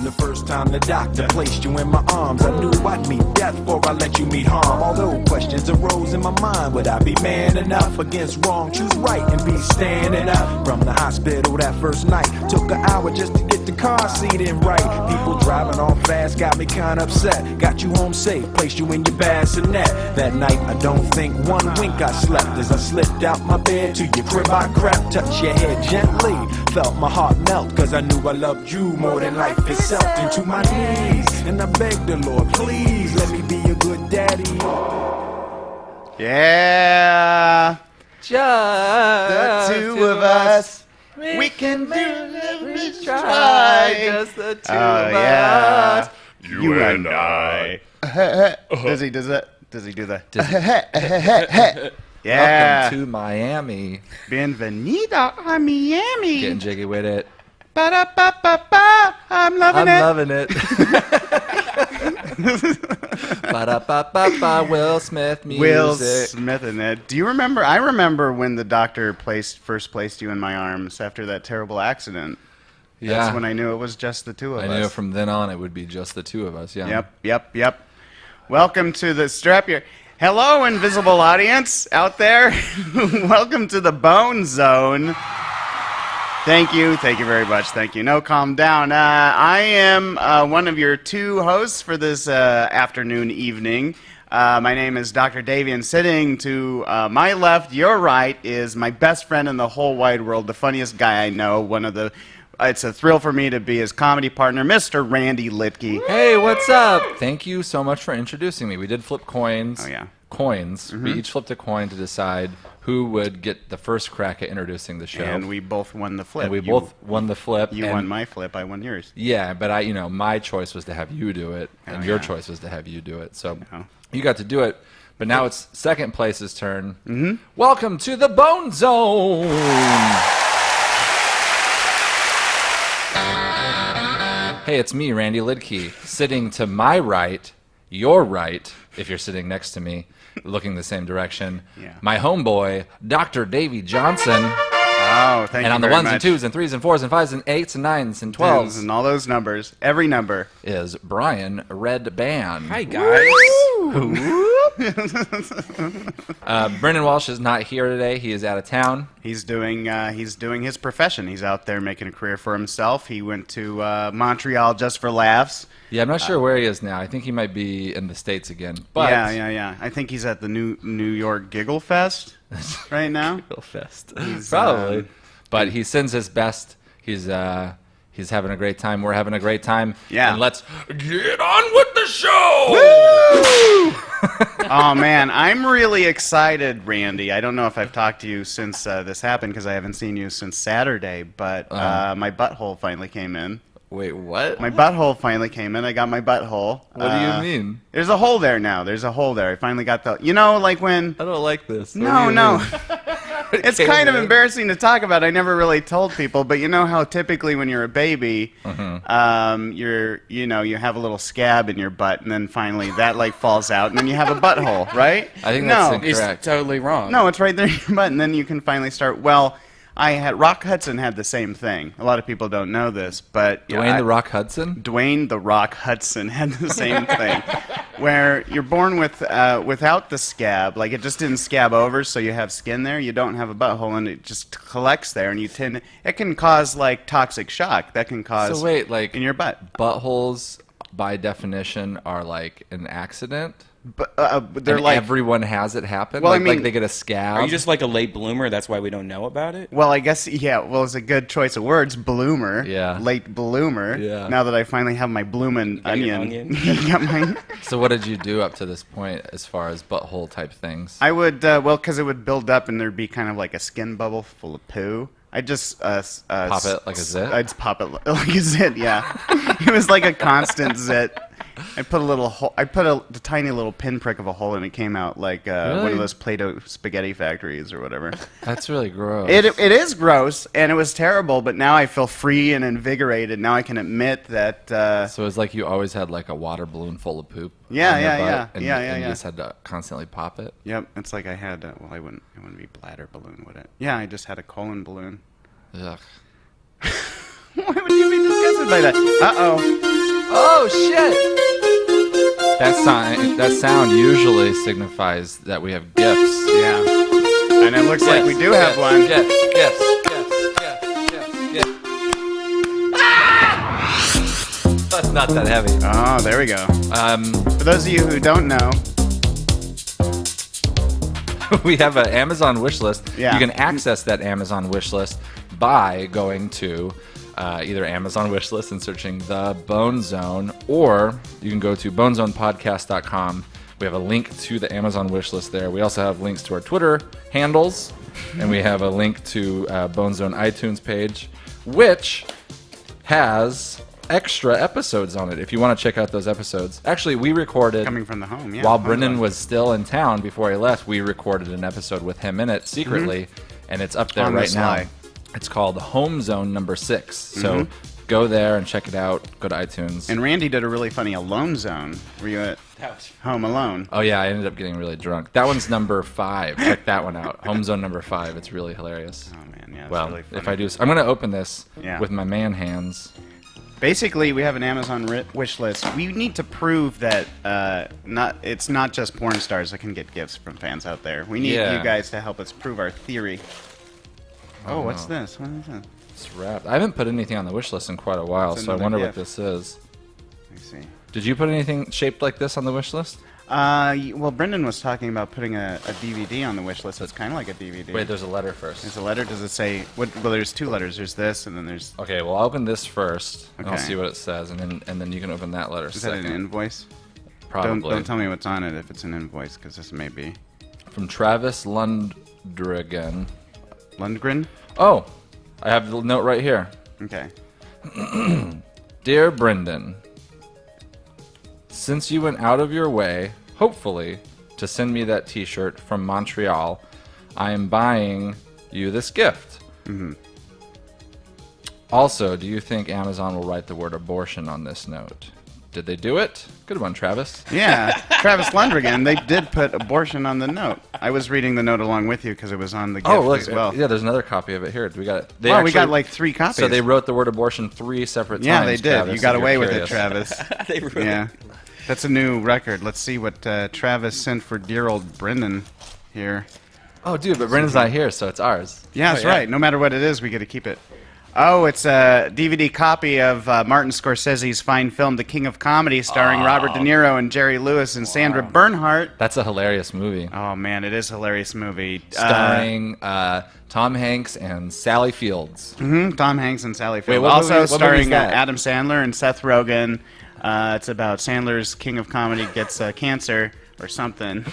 The first time the doctor placed you in my arms, I knew I'd meet death before I let you meet harm. Although questions arose in my mind, would I be man enough against wrong? Choose right and be standing up. From the hospital that first night, took an hour just to get the car seat in right. People driving off fast got me kinda upset. Got you home safe, placed you in your bassinet. That night I don't think one wink I slept. As I slipped out my bed to your crib I crept. Touched your head gently, felt my heart melt, cause I knew I loved you more than life itself. Into my knees, and I begged the Lord, please let me be a good daddy. Yeah, Just the two of us, we can really try. Just the two Oh of yeah, us. you and I. Does he do that? Yeah. Welcome to Miami. Bienvenido a Miami. Getting jiggy with it. Ba-da-ba-ba-ba. I'm loving it. Loving it. Ba-da-ba-ba-ba. Will Smith music. Will Smith in it. Do you remember? I remember when the doctor first placed you in my arms after that terrible accident. Yeah. That's when I knew it was just the two of us. I knew from then on it would be just the two of us. Yeah. Yep. Welcome to the strap your. Hello, invisible audience out there. Welcome to the Bone Zone. Thank you very much. Thank you. No, calm down. I am one of your two hosts for this afternoon, evening. My name is Dr. Davey, and sitting to my left, your right, is my best friend in the whole wide world, the funniest guy I know, it's a thrill for me to be his comedy partner, Mr. Randy Liedtke. Hey, what's up? Thank you so much for introducing me. We did flip coins. Oh, yeah. Coins. Mm-hmm. We each flipped a coin to decide who would get the first crack at introducing the show. And we both won the flip. And we both won the flip. You won my flip, I won yours. Yeah, but my choice was to have you do it, and your choice was to have you do it. So you got to do it. But now it's second place's turn. Mm-hmm. Welcome to the Bone Zone. Hey, it's me, Randy Liedtke, sitting to my right, your right, if you're sitting next to me, looking the same direction. Yeah. My homeboy, Dr. Davey Johnson. Oh, thank you. And on the very ones much. and twos and threes and fours and fives and eights and nines and 12s and all those numbers, every number, is Brian Red Band. Hi, guys. Brendon Walsh is not here today. He is out of town. He's doing his profession. He's out there making a career for himself. He went to Montreal just for laughs. Yeah, I'm not sure where he is now. I think he might be in the States again. But Yeah. I think he's at the New York Giggle Fest right now. Giggle Fest. He's, Probably. But he sends his best. He's having a great time. We're having a great time. Yeah. And let's get on with the show. Woo! Oh, man. I'm really excited, Randy. I don't know if I've talked to you since this happened because I haven't seen you since Saturday, but my butthole finally came in. Wait, what? My butthole finally came in. I got my butthole. What do you mean? There's a hole there now. There's a hole there. I finally got the... like when... I don't like this. No. It's kind of embarrassing to talk about. I never really told people, but you know how typically when you're a baby, you have a little scab in your butt, and then finally that falls out, and then you have a butthole, right? I think that's incorrect. It's totally wrong. No, it's right there in your butt, and then you can finally start. Well, Rock Hudson had the same thing. A lot of people don't know this, but Dwayne the Rock Hudson? Dwayne the Rock Hudson had the same thing, where you're born without the scab, it just didn't scab over, so you have skin there. You don't have a butthole, and it just collects there, and it can cause toxic shock. That can cause in your butt. Buttholes, by definition, are an accident. But they're and everyone has it happen. Well, I mean, they get a scab. Are you just like a late bloomer? That's why we don't know about it? Well, I guess, yeah. Well, it's a good choice of words. Bloomer. Yeah. Late bloomer. Yeah. Now that I finally have my bloomin' onion. Got my... So what did you do up to this point as far as butthole type things? I would, because it would build up and there'd be kind of like a skin bubble full of poo. I just pop it like a zit? I'd just pop it like a zit, yeah. It was like a constant zit. I put a little hole. I put a tiny little pinprick of a hole, and it came out like one of those Play-Doh spaghetti factories or whatever. That's really gross. It is gross, and it was terrible. But now I feel free and invigorated. Now I can admit that. So it's like you always had a water balloon full of poop. Yeah. And you just had to constantly pop it. Yep, it's like I had. Well, it wouldn't be bladder balloon, would it? Yeah, I just had a colon balloon. Ugh. Why would you be disgusted by that? Uh-oh. Oh shit! That sound usually signifies that we have gifts. Yeah. And it looks like we do have one. Gifts. That's not that heavy. Oh, there we go. For those of you who don't know, we have an Amazon wish list. Yeah. You can access that Amazon wish list by going to either Amazon wish list and searching the Bone Zone, or you can go to bonezonepodcast.com. We have a link to the Amazon wish list there. We also have links to our Twitter handles, and we have a link to Bone Zone iTunes page, which has extra episodes on it if you want to check out those episodes. Actually, we recorded coming from the home, yeah. while Brendon was still in town before he left. We recorded an episode with him in it secretly, and it's up there On the right now. sly. It's called Home Zone number 6. So go there and check it out. Go to iTunes. And Randy did a really funny Alone Zone. Were you at Home Alone? Oh yeah, I ended up getting really drunk. That one's number 5. Check that one out. Home Zone number 5. It's really hilarious. Oh man, yeah. Well, really funny. if I do, I'm going to open this Yeah. with my man hands. Basically, we have an Amazon wish list. We need to prove that it's not just porn stars that can get gifts from fans out there. We need Yeah. you guys to help us prove our theory. Oh, what's no. this? What is that? It's wrapped. I haven't put anything on the wish list in quite a while, It's so I another wonder what gift. this is. Let me see. Did you put anything shaped like this on the wish list? Well, Brendon was talking about putting a DVD on the wish list. It's kind of like a DVD. Wait, there's a letter first. There's a letter. Does it say? Well, there's 2 letters. There's this, and then there's. Okay, well, I'll open this first, and I'll Okay. see what it says, and then you can open that letter Is second. that an invoice? Probably. Don't tell me what's on it if it's an invoice, because this may be. From Travis Lundgren. Lundgren? Oh, I have the note right here. Okay. Dear Brendon, since you went out of your way, hopefully, to send me that t-shirt from Montreal, I am buying you this gift. Also, do you think Amazon will write the word abortion on this note? Did they do it? Good one, Travis. Yeah, Travis Lundgren. They did put abortion on the note. I was reading the note along with you because it was on the gift Oh, look, as well. yeah, there's another copy of it here. We got it. We got like 3 copies. So they wrote the word abortion 3 separate times. Yeah, they did. Travis, You got if away you're with curious. it, Travis. They really Yeah, that's a new record. Let's see what Travis sent for dear old Brendon here. Oh, dude, but Brendon's not here, so it's ours. Yeah, that's yeah. right. No matter what it is, we get to keep it. Oh, it's a DVD copy of Martin Scorsese's fine film, The King of Comedy, starring Robert De Niro and Jerry Lewis and Sandra Bernhardt. That's a hilarious movie. Oh, man, it is a hilarious movie. Starring Tom Hanks and Sally Fields. Tom Hanks and Sally Fields. what Also movie- what starring movie's that? Adam Sandler and Seth Rogen. It's about Sandler's King of Comedy gets cancer or something.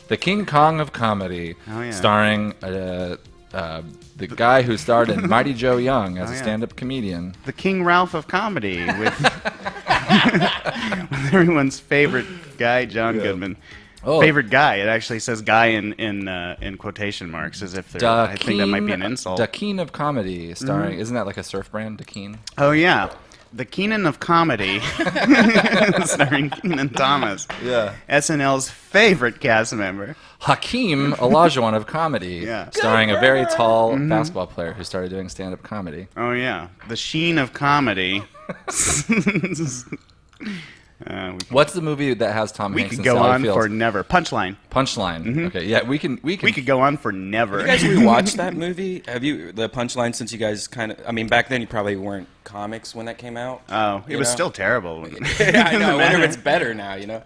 The King Kong of Comedy, Oh, yeah. starring the guy who starred in Mighty Joe Young as Oh, a yeah. stand-up comedian. The King Ralph of Comedy with, with everyone's favorite guy, John Goodman. Oh. Favorite guy. It actually says guy in quotation marks, as if they're, I think that might be an insult. The Keen of Comedy, starring, isn't that like a surf brand, Dakeen? Oh yeah, the Keenan of Comedy, starring Keenan Thomas. Yeah. SNL's favorite cast member. Hakeem Olajuwon of Comedy, Yeah. starring a very tall basketball player who started doing stand-up comedy. Oh yeah, the Sheen of Comedy. What's the movie that has Tom We Hanks could and go Sally on Fields? for never. Punchline. Punchline. Okay, yeah, we can. We could go on for never. You guys rewatched that movie? Have you the Punchline? Since you guys kind of, I mean, back then you probably weren't comics when that came out. Oh, it You was know? still terrible. Yeah, I know. I wonder if it's better now. You know.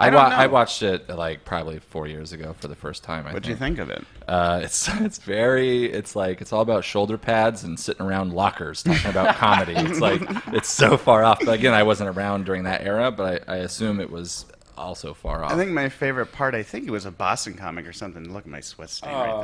I don't know. I watched it like probably 4 years ago for the first time. What'd you think of it? It's it's all about shoulder pads and sitting around lockers talking about comedy. It's like it's so far off. But again, I wasn't around during that era, but I assume it was also far off. I think my favorite part, I think it was a Boston comic or something. Look at my sweat stain right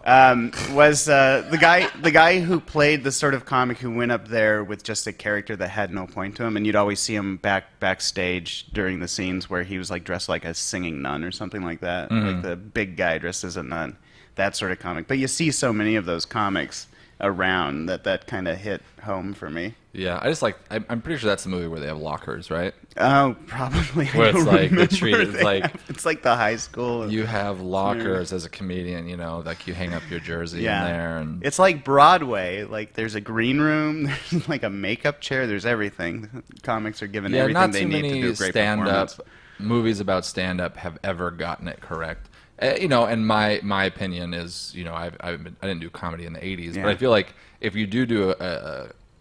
there. Was the guy who played the sort of comic who went up there with just a character that had no point to him, and you'd always see him backstage during the scenes where he was like dressed like a singing nun or something like that, like the big guy dressed as a nun, that sort of comic. But you see so many of those comics around that kind of hit home for me. Yeah, I just like. I'm pretty sure that's the movie where they have lockers, right? Oh, probably. Where it's like they treat it They like it's like the high school. you have lockers as a comedian. You know, like you hang up your jersey in there, and It's like Broadway. Like there's a green room, there's like a makeup chair, there's everything. Comics are given yeah, everything not they too need to many do a great stand-up performance. movies about stand-up have ever gotten it correct. You know, and my opinion is, you know, I didn't do comedy in the '80s, Yeah. but I feel like if you do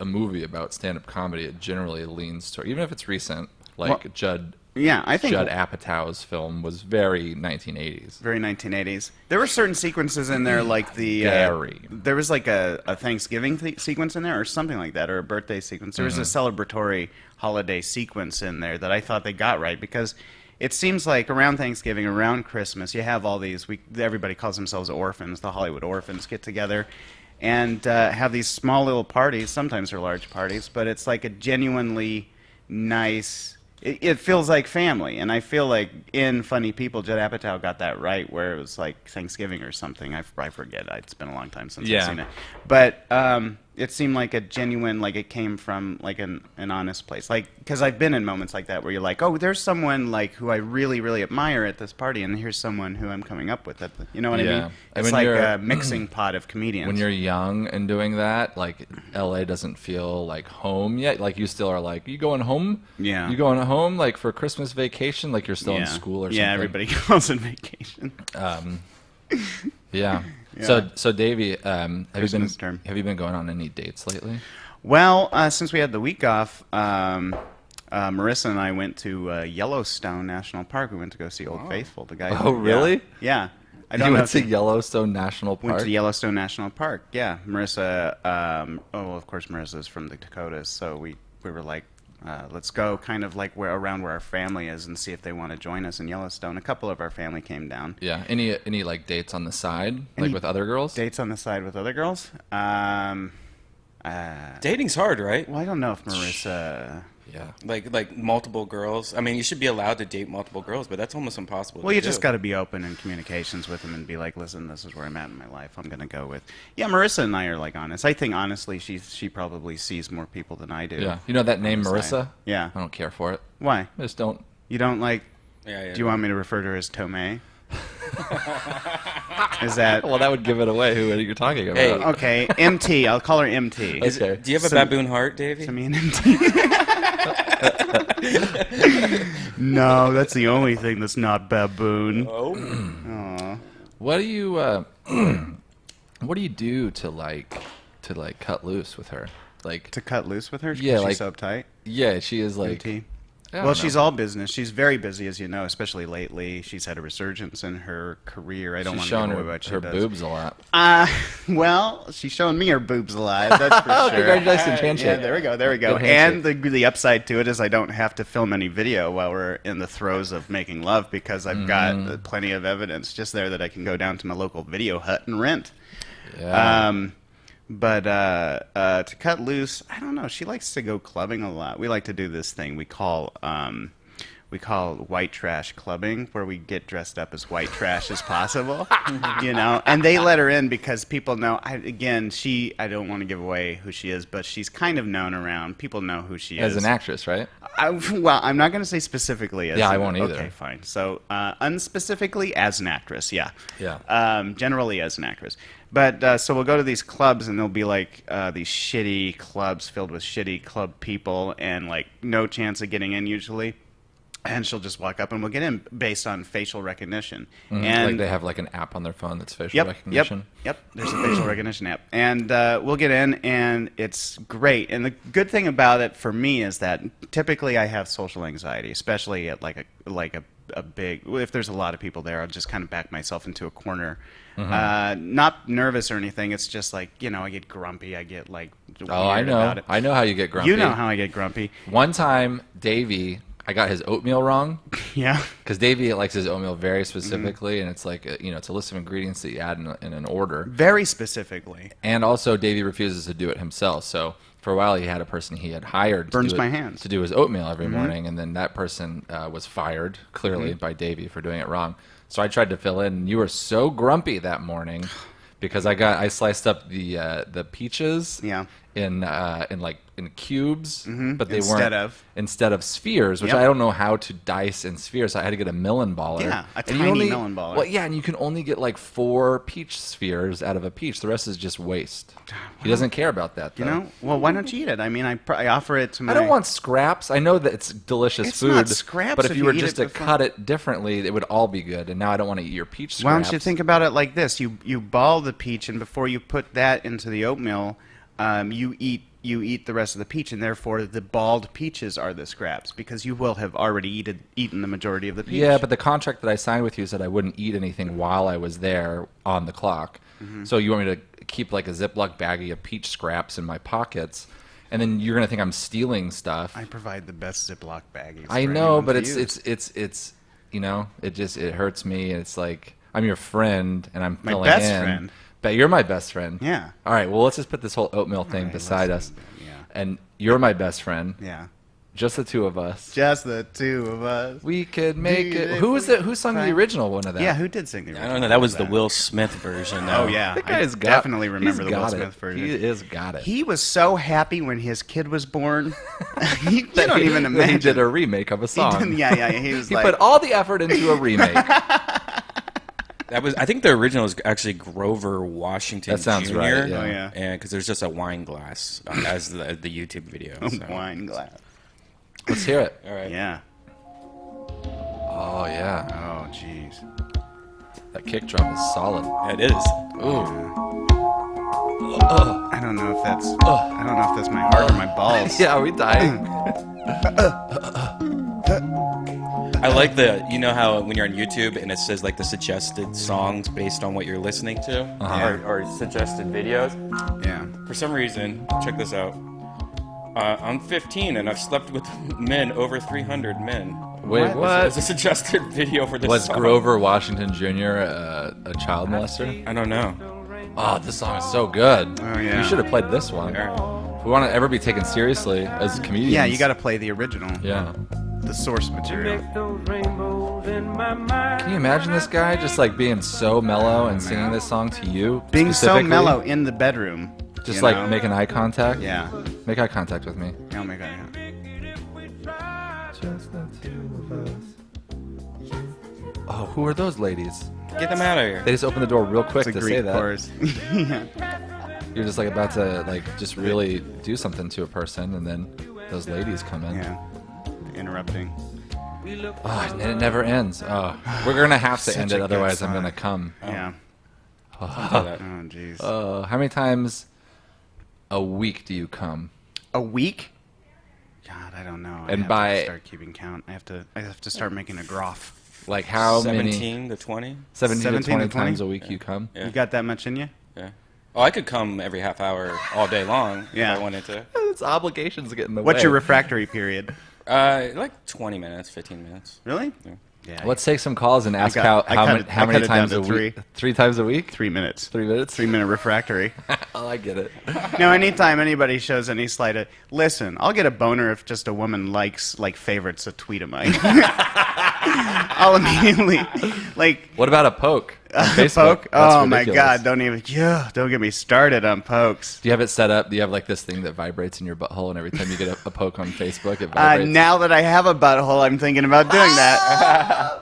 a movie about stand-up comedy, it generally leans toward, even if it's recent, like Well, Judd Yeah, I think Judd Apatow's film was very 1980s. very 1980s. There were certain sequences in there, like the Very. there was like a Thanksgiving sequence in there, or something like that, or a birthday sequence. There was a celebratory holiday sequence in there that I thought they got right, because it seems like around Thanksgiving, around Christmas, you have all these. Everybody calls themselves orphans. The Hollywood orphans get together and have these small little parties. Sometimes they're large parties, but it's like a genuinely nice. It feels like family, and I feel like in Funny People, Judd Apatow got that right, where it was like Thanksgiving or something. I forget. It's been a long time since I've seen it, but it seemed like a genuine, like it came from like an honest place. Like, because I've been in moments like that where you're like, oh, there's someone like who I really, really admire at this party, and here's someone who I'm coming up with. You know what I Yeah. mean? And It's when like you're- a mixing pot of comedians. When you're young and doing that, like LA doesn't feel like home yet. Like you still are like, you going home? Yeah. You going home like for Christmas vacation? Like you're still in Yeah. school or something? Yeah, everybody goes on vacation. Yeah. Yeah. So Davey, Christmas term. have you been going on any dates lately? Well, since we had the week off, Marissa and I went to Yellowstone National Park. We went to go see Old Faithful. The guy. Oh, really? Yeah. I You don't know went if to you- Yellowstone National Park? Went to Yellowstone National Park. Yeah, Marissa. Well, of course, Marissa's from the Dakotas, so we were like, let's go, kind of like around where our family is, and see if they want to join us in Yellowstone. A couple of our family came down. Yeah. Any like dates on the side, like Any with other girls? Dates on the side with other girls. Dating's hard, right? Well, I don't know if Marissa. Yeah. Like multiple girls. I mean, you should be allowed to date multiple girls, but that's almost impossible. Well, to you do. just got to be open in communications with them and be like, listen, this is where I'm at in my life. I'm going to go with. Yeah, Marissa and I are like honest. I think honestly, she probably sees more people than I do. Yeah. You know that name, on the side. Marissa? Yeah. I don't care for it. Why? I just don't. You don't like? Yeah. Do you want me to refer to her as Tomei? Is that Well, that would give it away who you're talking about. Hey. okay? MT. I'll call her MT. Okay. Do you have a Some- baboon heart, Davey? To me and MT. No, that's the only thing that's not baboon. Oh. Aw. What do you what do you do to cut loose with her? Like To cut loose with her? Yeah, she's like- so uptight. yeah, she is like MT. I don't Well, know. she's all business. She's very busy, as you know, especially lately. She's had a resurgence in her career. I don't she's want to showing give away her, what she her does. boobs a lot. Well, she's showing me her boobs alive. That's for sure. Congratulations, handshake. Yeah, there we go. There we go. Good And handshake. the upside to it is I don't have to film any video while we're in the throes of making love, because I've Mm-hmm. got plenty of evidence just there that I can go down to my local video hut and rent. Yeah. But to cut loose, I don't know. She likes to go clubbing a lot. We like to do this thing we call white trash clubbing, where we get dressed up as white trash as possible, you know. And they let her in because people know. I don't want to give away who she is, but she's kind of known around. People know who she As is. an actress, right? Well, I'm not going to say specifically as. Yeah, I won't either. Okay, fine. So unspecifically as an actress, yeah. Yeah. Generally as an actress. But so we'll go to these clubs, and there'll be like these shitty clubs filled with shitty club people, and like no chance of getting in usually. And she'll just walk up, and we'll get in based on facial recognition. And Like they have like an app on their phone that's facial recognition. Yep. There's a facial recognition app, and we'll get in, and it's great. And the good thing about it for me is that typically I have social anxiety, especially at like a big. If there's a lot of people there, I'll just kind of back myself into a corner. Not nervous or anything. It's just like, you know, I get grumpy. I get like weird Oh, I know. about it. I know how you get grumpy. You know how I get grumpy. One time, Davey, I got his oatmeal wrong. Yeah. Because Davey likes his oatmeal very specifically, and it's like it's a list of ingredients that you add in an order. Very specifically. And also, Davey refuses to do it himself. So for a while, he had a person he had hired Burns to my hands. to do his oatmeal every morning, and then that person was fired clearly by Davey for doing it wrong. So I tried to fill in, and you were so grumpy that morning because I sliced up the peaches Yeah. in cubes, but they Instead weren't of. instead of spheres, which Yep. I don't know how to dice in spheres. So I had to get a melon baller. Yeah, a And you tiny melon baller. Well, yeah, and you can only get like 4 peach spheres out of a peach. The rest is just waste. He doesn't care about that, though. You know? Well, why don't you eat it? I mean, I offer it to my... I don't want scraps. I know that it's delicious It's food. not scraps but if if you you were eat just it to before- cut it differently, it would all be good. And now I don't want to eat your peach scraps. Why don't you think about it like this? You ball the peach, and before you put that into the oatmeal, you eat the rest of the peach, and therefore the balled peaches are the scraps, because you will have already eaten the majority of the peach. Yeah, but the contract that I signed with you said I wouldn't eat anything while I was there on the clock. Mm-hmm. So you want me to keep like a Ziploc baggie of peach scraps in my pockets, and then you're gonna think I'm stealing stuff. I provide the best Ziploc baggies. I for know, anyone but to it's use. you know, it hurts me, and it's like I'm your friend, and I'm My filling best in. friend. But you're my best friend. Yeah. All right. Well, let's just put this whole oatmeal thing right, beside let's us. do that, yeah. And you're my best friend. Yeah. Just the two of us. Just the two of us. We could make Dude, it. if Who was we it? Who sung the find- original one of that? Yeah, who did sing the original? I don't know. That was the of Will Smith version. Oh, yeah. That I guy's got, definitely remember he's the Will got Smith it. version. He is got it. He was so happy when his kid was born. you don't even That imagine. He did a remake of a song. Yeah. He was He like, put all the effort into a remake. That was. I think the original is actually Grover Washington That sounds Jr. right, yeah. Oh, yeah. And because there's just a wine glass as the YouTube video. So. wine glass. Let's hear it. All right. Yeah. Oh yeah, Oh, jeez. that kick drum is solid. It is. Ooh. I don't know if that's my heart or my balls. Yeah, are we dying? I like you know how when you're on YouTube and it says like the suggested songs based on what you're listening to, or suggested videos. Yeah. For some reason, check this out. I'm 15 and I've slept with men over 300 men. Wait, what? It's a suggested video for this Was song. Grover Washington Jr. A child molester? I don't know. Oh, this song is so good. Oh, yeah. You should have played this one. All right. If we want to ever be taken seriously as comedians. Yeah, you got to play the original. Yeah. The source material. Can you imagine this guy just like being so mellow and singing this song to you? Being so specifically? mellow in the bedroom. Just you like know? making eye contact? Yeah. Make eye contact with me. Oh my god. Oh, who are those ladies? Get them out of here. They just opened the door real quick It's a to say Greek that. chorus. Yeah. You're just like about to like just really do something to a person, and then those ladies come in. Yeah. Interrupting. Oh, and it never ends. Oh, we're gonna have to Such end a it, good otherwise I'm song. gonna come. Yeah. Do that. Oh jeez. How many times a week do you come? A week? God, I don't know. And I have by- to start keeping count. I have to start making a graph. Like how 17 many? to 20. 17 to 17 20 to 20? times a week you come? Yeah. You got that much in you? Yeah. Oh, I could come every half hour all day long Yeah. if I wanted to. It's obligations get in the way. What's your refractory period? Like 20 minutes, 15 minutes. Really? Yeah. Yeah. Let's take some calls and ask I how cut many, it- how I many cut it down times to a week? 3 times a week? 3 minutes. 3 minutes? 3 minute refractory. Oh, I get it. Now, anytime anybody shows any slight of, listen, I'll get a boner if just a woman favorites a tweet of mine. I'll immediately, like, What about a poke on Facebook? poke. That's Oh my ridiculous. God! Don't get me started on pokes. Do you have it set up? Do you have like this thing that vibrates in your butthole, and every time you get a poke on Facebook, it vibrates? Now that I have a butthole, I'm thinking about doing that.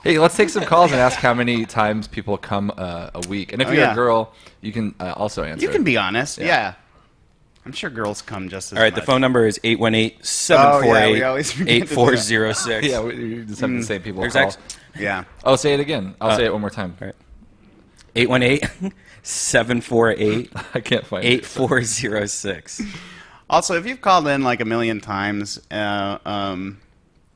Hey, let's take some calls and ask how many times people come a week. And if Oh, you're yeah. a girl, you can also answer. You can be honest. Yeah. Yeah. I'm sure girls come just as All right, the much. phone number is Oh, yeah, we always forget to do that. 848-8406. Yeah, we just have the same people There's call. Yeah. Oh, say it again. I'll say it one more time. All right. 818-748-8406. I can't find it. Also, if you've called in like a million times,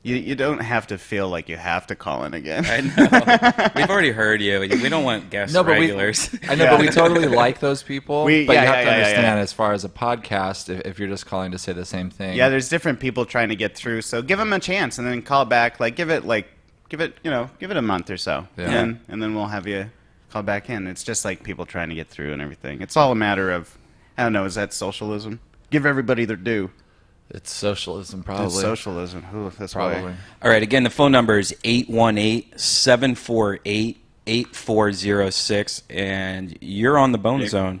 you don't have to feel like you have to call in again. I know. We've already heard you. We don't want guest No, but regulars. I know, but we totally like those people. We- but yeah, you have yeah, to yeah, yeah, understand, yeah. as far as a podcast, if you're just calling to say the same thing. Yeah, there's different people trying to get through, so give them a chance and then call back. Give it a month or so, Yeah. and then we'll have you call back in. It's just like people trying to get through and everything. It's all a matter of, I don't know, is that socialism? Give everybody their due. It's socialism, probably. It's socialism. Ooh, that's Probably. why. All right, again, the phone number is 818-748-8406. 8406, and you're on the Bone Zone.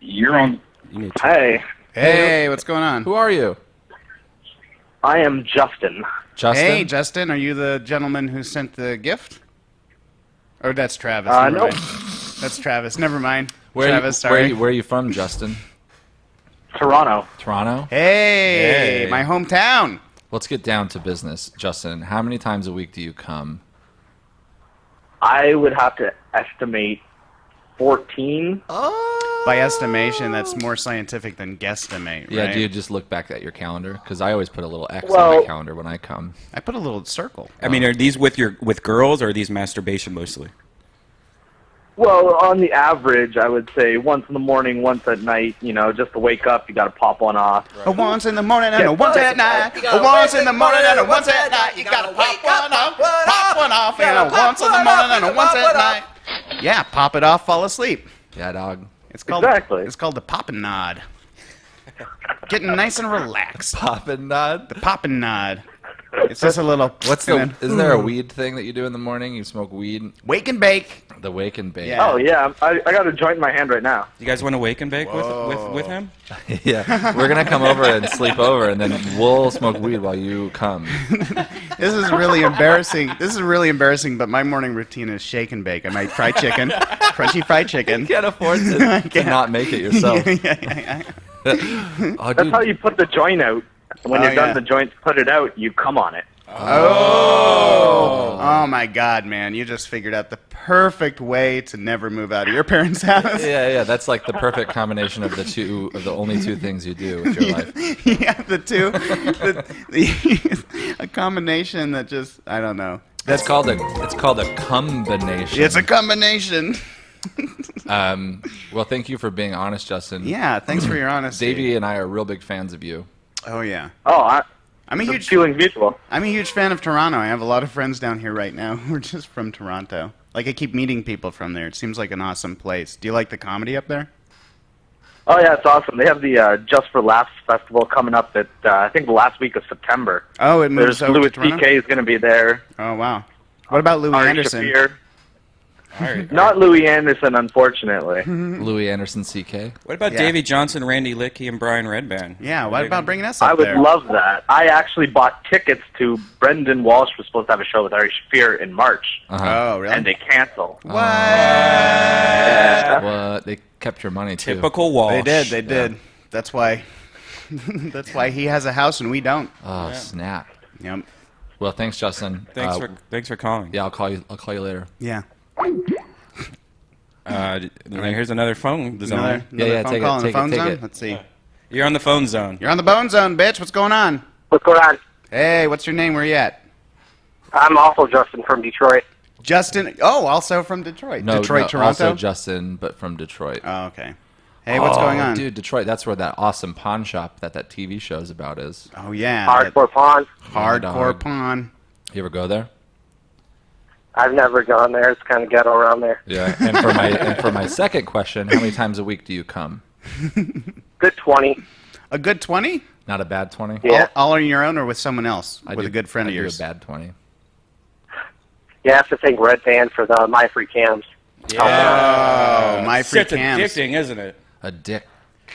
You need to- Hey, Hey, what's going on? Who are you? I am Justin. Justin? Hey, Justin, are you the gentleman who sent the gift? Oh, that's Travis. Never No. mind. That's Travis. Never mind. Where, Travis, are you, sorry. where are you from, Justin? Toronto. Toronto? Hey, Hey. my hometown. Let's get down to business. Justin, how many times a week do you come? I would have to estimate 14. By estimation, that's more scientific than guesstimate, Yeah, right? do you just look back at your calendar? Because I always put a little X on Well- my calendar when I come. I put a little circle. I mean, are these with girls, or are these masturbation mostly? Well, on the average, I would say once in the morning, once at night. You know, just to wake up, you got to pop one off. A once in the morning and a once at night. A once in the morning and a once at night. You gotta pop one off, and a once in the morning and a once at night. Yeah, pop it off, fall asleep. Yeah, dog. It's called Exactly. It's called the pop and nod. Getting nice and relaxed. Pop and nod. The pop and nod. It's just a little. Isn't there a weed thing that you do in the morning? You smoke weed? Wake and bake? The wake and bake. Yeah. Oh yeah, I got a joint in my hand right now. You guys want to wake and bake with him? Yeah. We're going to come over and sleep over, and then we'll smoke weed while you come. This is really embarrassing. This is really embarrassing. But my morning routine is shake and bake. I might fry chicken, crunchy fried chicken. You can't afford to not make it yourself. Oh, That's dude. how you put the joint out. When Oh, you're done yeah. the joint, put it out. You come on it. Oh my God, man! You just figured out the perfect way to never move out of your parents' house. Yeah, that's like the perfect combination of the only two things you do with your life. Yeah, a combination that just I don't know. It's called a combination. It's a combination. Well, thank you for being honest, Justin. Yeah, thanks for your honesty. Davey and I are real big fans of you. Oh yeah. Oh, I'm a the huge feeling's mutual. I'm a huge fan of Toronto. I have a lot of friends down here right now who are just from Toronto. Like I keep meeting people from there. It seems like an awesome place. Do you like the comedy up there? Oh yeah, it's awesome. They have the Just for Laughs festival coming up at I think the last week of September. Oh, it moves There's over Louis to Toronto. C.K. is going to be there. Oh wow. What about Louis Ari Anderson? Shaffir. Not Louis Anderson, unfortunately. Louis Anderson, CK. What about Yeah. Davey Johnson, Randy Liedtke, and Brian Redband? Yeah. What about bringing us up I would there? love that. I actually bought tickets to Brendon. Walsh was supposed to have a show with Ari Shaffir in March, Oh really? and they canceled. What? What? They kept your money too. Typical Walsh. They did. They did. That's why. That's why he has a house and we don't. Oh snap! Yep. Well, thanks, Justin. Thanks for calling. Yeah, I'll call you later. Yeah. Here's another phone zone. Another yeah, phone take it, call on the take it, phone take zone? it. Let's see. You're on the phone zone. You're on the Bone Zone, bitch. What's going on? What's going on? Hey, what's your name? Where you at? I'm also Justin from Detroit. Justin. Oh, also from Detroit. Detroit, Toronto. Also Justin, but from Detroit. Oh, okay. Hey, what's going on? Dude, Detroit, that's where that awesome pawn shop that TV show's about is. Oh yeah. Hardcore Pawn. Hardcore dog. pawn. You ever go there? I've never gone there. It's kind of ghetto around there. Yeah. And for my second question, how many times a week do you come? Good 20. A good 20? Not a bad 20? Yeah. All on your own or with someone else? I with do- a good friend I of do yours? a bad 20. You have to thank Red Band for the My Free Cams. Oh, my free It's cams. addicting, isn't it? A dick.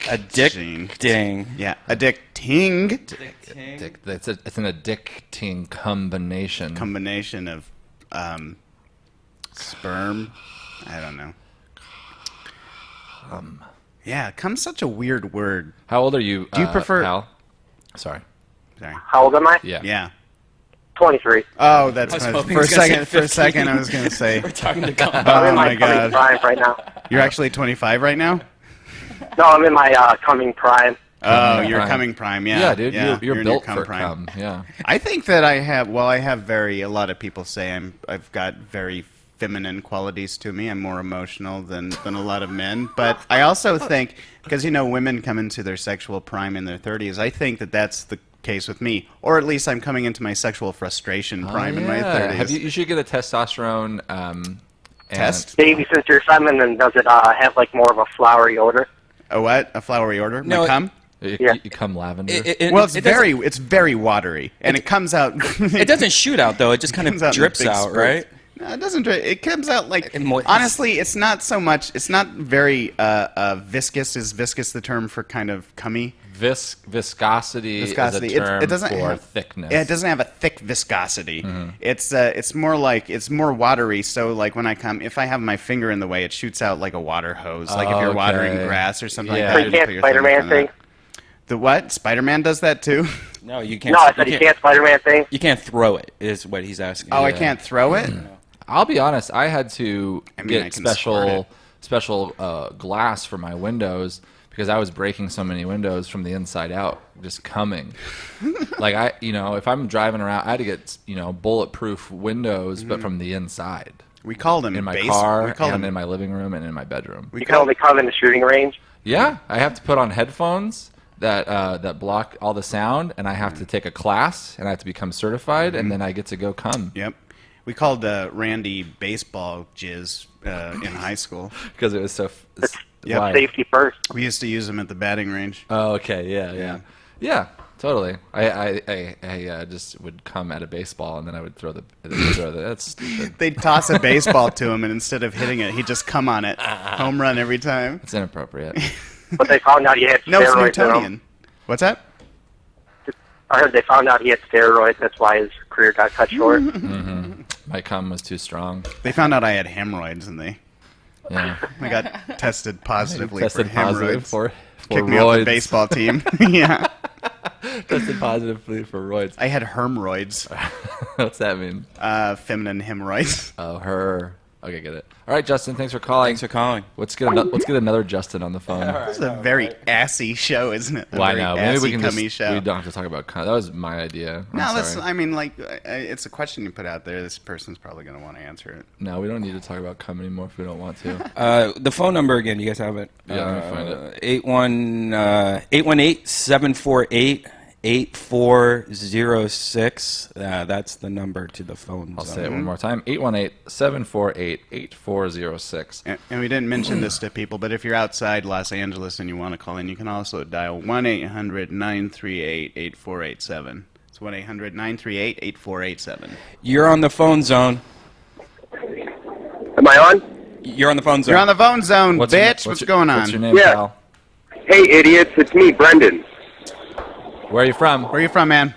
Addicting. Yeah, addicting. Dick. It's an addicting combination. Combination of sperm. I don't know. Yeah, cum's such a weird word. How old are you? Do you prefer- Hal? Sorry. Sorry. How old am I? Yeah. Yeah. 23. Oh, that's I was for hoping a he was gonna say second. For a 15. second, I was gonna say. We're talking to Tom. I'm Oh in my my coming God. prime right now. You're actually 25 right now. No, I'm in my coming prime. Oh, you're prime. coming prime. Yeah. Yeah, dude. Yeah, You're in built your for prime. cum. Yeah. I think that I have. Well, I have a lot of people say I've got very feminine qualities to me. I'm more emotional than a lot of men. But I also think, because women come into their sexual prime in their 30s. I think that that's the case with me, or at least I'm coming into my sexual frustration prime in my 30s. You should get a testosterone Test? Davey, since you're feminine, does it have like more of a flowery odor? A what? A flowery order? No, My cum? Yeah. You come lavender. Well, it's doesn't- very watery, and it comes out. It doesn't shoot out though. It just kind of comes out in drips big out, spurts. right? It doesn't. It comes out like. Moist. Honestly, it's not so much. It's not very viscous. Is viscous the term for kind of cummy? Viscosity is a Viscosity. term It doesn't for have thickness. Yeah, it doesn't have a thick viscosity. It's more like it's more watery. So like when I come, if I have my finger in the way, it shoots out like a water hose. Like if you're watering grass or something Yeah. like So that. you you can't put your Spider-Man thing in thing? The what? Spider-Man does that too? No, you can't. No, I said you can't Spider-Man thing. You can't throw it. Is what he's asking. Oh, I can't throw it. I'll be honest. I had to I get can squirt special glass for my windows because I was breaking so many windows from the inside out, just coming. Like if I'm driving around, I had to get bulletproof windows, but from the inside. We called him In my we car, called and him, in my living room, and in my bedroom. You can only come in the shooting range. Yeah, I have to put on headphones that block all the sound, and I have to take a class, and I have to become certified, and then I get to go come. Yep. We called Randy baseball jizz in high school. Because it was so. Yep. Why? Safety first. We used to use them at the batting range. Oh, okay. Yeah. Totally. I just would come at a baseball, and then I would throw the. That's stupid. They'd toss a baseball to him, and instead of hitting it, he'd just come on it. Home run every time. It's inappropriate. But they found out he had No steroids in him. Newtonian. What's that? I heard they found out he had steroids. That's why his career got cut short. My cum was too strong. They found out I had hemorrhoids, and they Yeah. got tested positively Tested for positive hemorrhoids. for Kicked me off the roids. baseball team. Yeah. Tested positively for roids. I had hemorrhoids. What's that mean? Feminine hemorrhoids. Oh, her. Okay, get it. All right, Justin. Thanks for calling. Thanks for calling. Let's get another Justin on the phone. This is a very assy show, isn't it? A Why very now? Maybe we assy, can cummy just. show. We don't have to talk about. That was my idea. I'm No, sorry. I mean, like, it's a question you put out there. This person's probably going to want to answer it. No, we don't need to talk about cum anymore if we don't want to. The phone number again. You guys have it. Yeah, let me find it. 818-748-8406. That's the number to the phone. I'll say it one more time. 818-748-8406. And we didn't mention this to people, but if you're outside Los Angeles and you want to call in, you can also dial 1-800-938-8487. It's 1-800-938-8487. You're on the phone zone. Am I on? You're on the phone zone. You're on the phone zone, your- bitch. What's going on? What's your name, Yeah. pal? Hey, idiots! It's me, Brendon. Where are you from? Where are you from, man?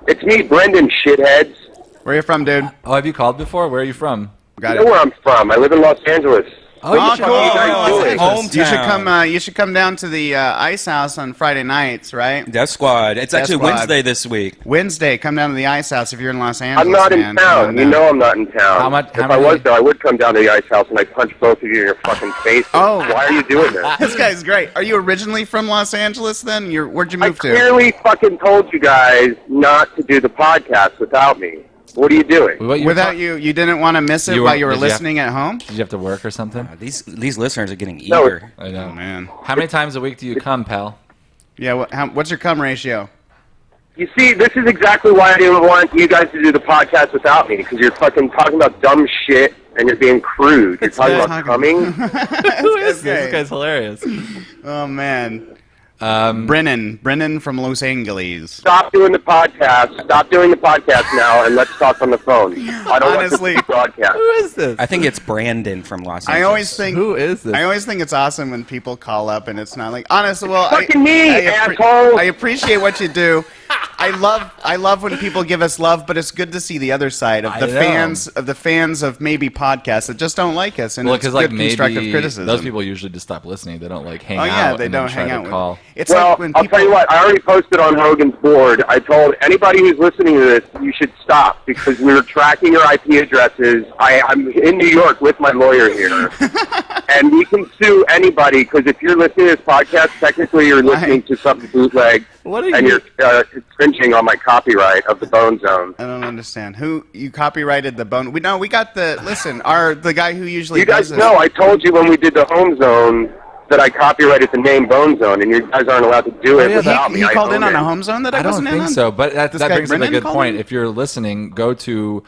It's me, Brendon. Shitheads. Where are you from, dude? Oh, have you called before? Where are you from? Got You know it. where I'm from? I live in Los Angeles. Oh, Oh, you cool. doing? Hometown. You should come down to the Ice House on Friday nights, right? Death Squad. It's Death actually Squad. Wednesday this week. Wednesday, come down to the Ice House if you're in Los Angeles. I'm not man. in Come on town. You down. know I'm not in town. How if I many- was there, I would come down to the Ice House and I'd punch both of you in your fucking faces. Oh. Why are you doing this? This guy's great. Are you originally from Los Angeles then? Where'd you I move to? clearly fucking told you guys not to do the podcast without me. What are you doing? What, Without you didn't want to miss it You while were- you were did you have- listening at home? Did you have to work or something? These listeners are getting No, eager. I know. Oh, man. How many times a week do you come, pal? Yeah, what's your cum ratio? You see, this is exactly why I didn't want you guys to do the podcast without me, because you're fucking talking about dumb shit and you're being crude. You're talking good. about coming. Who is Okay. this? This guy's hilarious. Oh, man. Brennan from Los Angeles. Stop doing the podcast. Stop doing the podcast now, and let's talk on the phone. I don't Honestly. want to broadcast. Who is this? I think it's Brandon from Los Angeles. I always think Who is this? I always think it's awesome when people call up and it's not like honestly. Well, Fucking me, appre- asshole. I appreciate what you do. I love when people give us love, but it's good to see the other side of I the know. fans of maybe podcasts that just don't like us, and Well, it's because good like constructive maybe criticism. those people usually just stop listening. They don't like hang oh out. yeah, they and then don't try hang to out. With, call. it's Well, like when I'll people. tell you what. I already posted on Rogan's board. I told anybody who's listening to this, you should stop because we were tracking your IP addresses. I'm in New York with my lawyer here, and we can sue anybody because if you're listening to this podcast, technically you're listening to something bootleg, What are and you? you're infringing on my copyright of the Bone Zone. I don't understand. Who you copyrighted the bone? We got the listen. The guy who usually You guys does know I told you when we did the Home Zone that I copyrighted the name Bone Zone, and you guys aren't allowed to do it yeah, without me. He I called in own on a it. home zone that I I don't wasn't in think on? so, but that This guy brings up a Brennan good called point. in? If you're listening, go to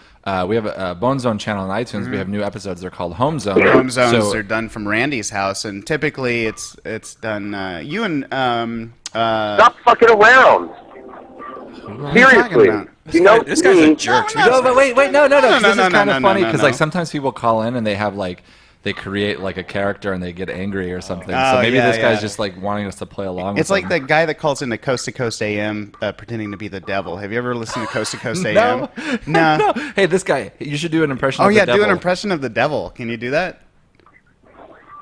we have a Bone Zone channel on iTunes. We have new episodes. They're called Home Zone. Home zones So- are done from Randy's house, and typically it's done. You and Stop fucking around. what are you talking Seriously. about? This guy's a jerk. No, but wait, no. This is kind of funny because no. like sometimes people call in and they have like they create like a character and they get angry or something. So maybe this guy's just like wanting us to play along. It's with like him. the guy that calls into Coast to Coast AM pretending to be the devil. Have you ever listened to Coast to Coast AM? No. Hey, this guy. You should do an impression. Oh of yeah, the devil. do an impression of the devil. Can you do that?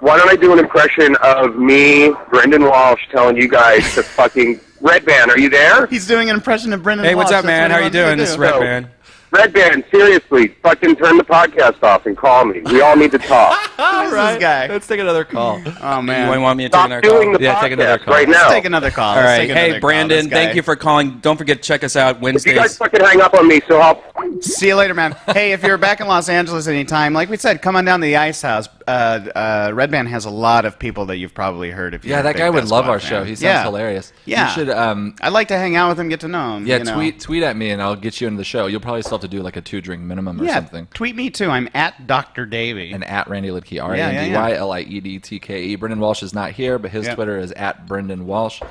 Why don't I do an impression of me, Brendan Walsh, telling you guys to fucking... Red Band, are you there? He's doing an impression of Brendon. Hey, what's Walsh. up, man? How you doing? This is Red Band. Red Band, seriously, fucking turn the podcast off and call me. We all need to talk. Who's this guy? Let's take another call. Oh man. You want me to take Stop another doing call? the Yeah, take another podcast call. right Let's now. take another call. All Let's right. take another Hey, call. Brandon, This guy. thank you for calling. Don't forget to check us out You Wednesdays. guys fucking hang up on me, so I'll... See you later, man. Hey, if you're back in Los Angeles anytime, like we said, come on down to the Ice House. Red Band has a lot of people that you've probably heard. If you're Yeah, a that big guy would Death love Squad our fan. show. He sounds Yeah. hilarious. Yeah. You should I'd like to hang out with him, get to know him. yeah, you know. tweet at me and I'll get you into the show. You'll probably still have to do like a 2-drink minimum or Yeah, something. tweet me too. I'm at Dr. Davey. And at Randy Liedtke, yeah. RandyLiedtke. Brendan Walsh is not here, but his Yep. Twitter is at Brendan Walsh.